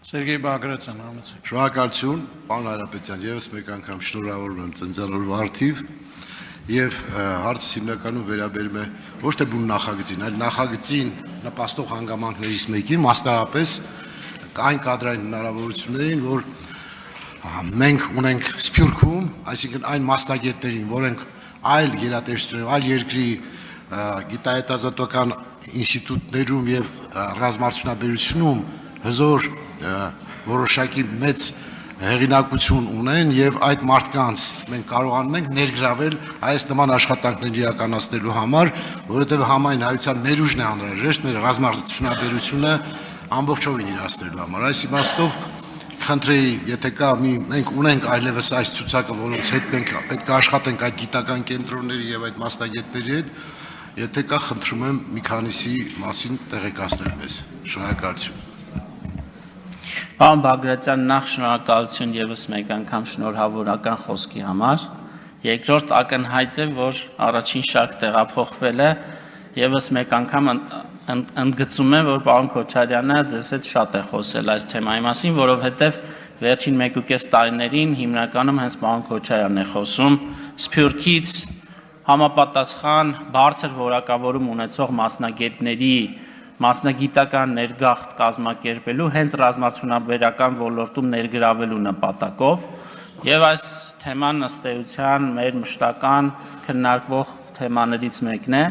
Սերգեյ Բագրատյան, համեցեք։ Շնորհակալություն, պարոն Հայրապետյան, եւս մեկ անգամ շնորհավորում եմ ծննդյան արդիվ եւ հարցը հիմնականում վերաբերում է ոչ թե բուն նախագծին, այլ նախագծին նպաստող հանգամանքներից մեկին, մասնարարապես այն կադրային հնարավորություններին, որ մենք ունենք Սփյուռքում, այսինքն այն մասնագետներին, որոնք այլ գերատեսչություններում, այլ երկրի գիտահետազոտական ինստիտուտներում եւ ռազմարտունաբերությունում հզոր որոշակի մեծ հեղինակություն ունեն եւ այդ մարդկանց մենք կարողանում ենք ներգրավել այս նման աշխատանքներ իրականացնելու համար, որովհետեւ համայն հայության ներուժն է անհրաժեշտ մեր ռազմարտունաբերությունը ամբողջովին իրացնելու համար։ Այս իմաստով խնդրեի, եթե կա մենք ունենք այլևս այս ցուցակը, որոնց հետ մենք պետք է աշխատենք այդ գիտական կենտրոնների եւ այդ մասնագետների հետ, եթե կա, խնդրում եմ մի քանիսի մասին տեղեկացնել մեզ։ Շնորհակալություն։ Պարոն Բագրատյան, նախ շնորհակալություն եւս մեկ անգամ շնորհավորական խոսքի համար։ Երկրորդ ակնհայտ է, որ առաջին շարք տեղափոխվել է, եւս մեկ անգամ ընդգծում եմ, որ պարոն Քոչարյանը ձեզ հետ շատ է խոսել այս թեմայի մասին, որովհետեւ վերջին 1.5 տարիներին հիմնականում հենց պարոն Քոչարյանն է խոսում Սփյուռքից համապատասխան բարձր որակավորում ունեցող մասնագետների մասնագիտական ներգաղթ կազմակերպելու հենց ռազմարտունաբերական ոլորտում ներգրավելու նպատակով եւ այս թեման ըստ էության մեր մշտական քննարկվող թեմաներից մեկն է,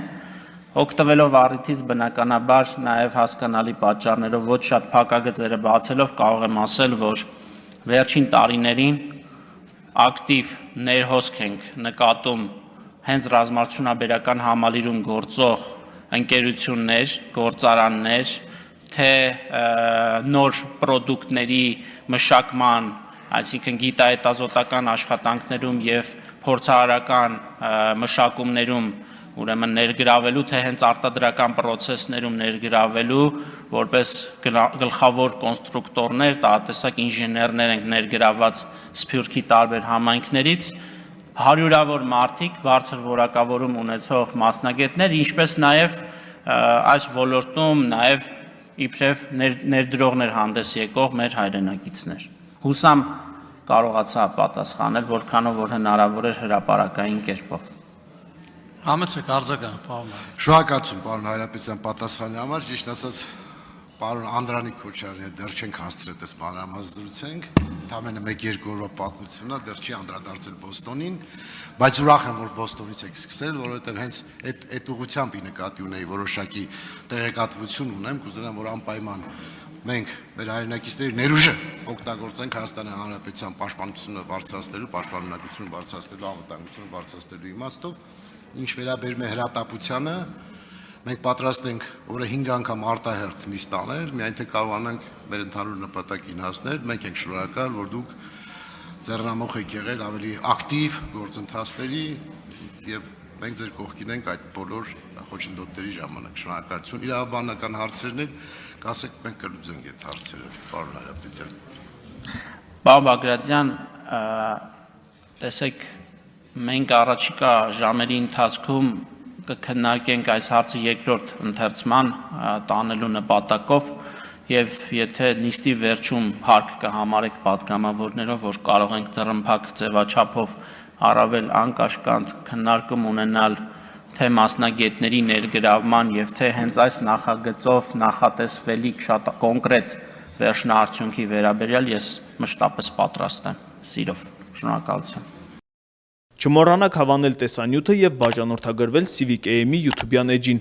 օգտվելով առիթից բնականաբար նաեւ հասկանալի պատճառներով ոչ շատ փակագծերը բացելով կարող եմ ասել, որ վերջին տարիներին ակտիվ ներհոսք ենք նկատում հենց ռազմարտունաբերական համալիրում գործող ընկերություններ, գործարաններ, թե նոր պրոդուկտների մշակման, այսինքն գիտահետազոտական աշխատանքներում եւ փորձարարական մշակումներում ուրեմն ներգրավելու, թե հենց արտադրական պրոցեսներում ներգրավելու, որպես գլխավոր կոնստրուկտորներ, տարատեսակ ինժեներներ ենք ներգրավված Սփյուռքի տարբեր համայնքներից, հարյուրավոր մարդիկ, բարձր որակավորում ունեցող մասնագետներ, ինչպես նաև այս ոլորտում նաև իբրև ներդրողներ հանդես եկող մեր հայրենակիցներ։ Հուսամ կարողացա պատասխանել, որքանով որ հնարավոր էր հրապարակային կերպով։ Համեցեք արձագանք, պարոն։ Շնորհակալություն, պարոն Հայրապետյան, պատասխանի համար, ճիշտ ասած, պարոն Անդրանիկ Քոչարյանը դեռ չենք հասցրել այս մանրամասնությունենք, ընդամենը 1-2 օրվա պատմությունն է, դեռ չի անդրադարձել Բոստոնին, բայց ուրախ եմ, որ Բոստոնից եք սկսել, որովհետև հենց այդ ուղղությամբ նկատի ունեի որոշակի տեղեկատվություն ունեմ, կուզենամ, որ անպայման մենք մեր հայրենակիցների ներուժը օգտագործենք Հայաստանի Հանրապետության պաշտպանությունը բարձրացնելու, պաշտպանունակությունը բարձրացնելու, անվտանգությունը բարձրացնելու իմաստով, ինչ վերաբերում է հրատապությանը, մենք պատրաստ ենք օրը 5 անգամ արտահերթ նիստ անել, միայն թե կարողանանք մեր ընդհանուր նպատակին հասնել, մենք ենք շնորհակալ, որ դուք ձեռնամուխ եք եղել ավելի ակտիվ գործընթացների եւ մենք ձեր կողքին ենք այդ բոլոր խոչընդոտների ժամանակ։ Շնորհակալություն։ Իրավաբանական հարցերն էլ կասեք, մենք կլուծենք այդ հարցերը, պարոն Հայրապետյան։ Պարոն Բագրատյան, տեսեք, մենք առաջիկա ժամերի ընթացքում կքննարկենք այս հարցը երկրորդ ընթերցման տանելու նպատակով եւ եթե նիստի վերջում հարկ կհամարեք պատգամավորներով, որ կարող ենք դռնփակ ձևաչափով առավել անկաշկանդ քննարկում ունենալ թե մասնագետների ներգրավման եւ թե հենց այս նախագծով նախատեսվելիք շատ կոնկրետ վերջնարդյունքի վերաբերյալ ես մշտապես պատրաստ եմ, սիրով, շնորհակալություն։ Չմոռանաք հավանել տեսանյութը եւ բաժանորդագրվել Civic AM-ի YouTube-յան էջին։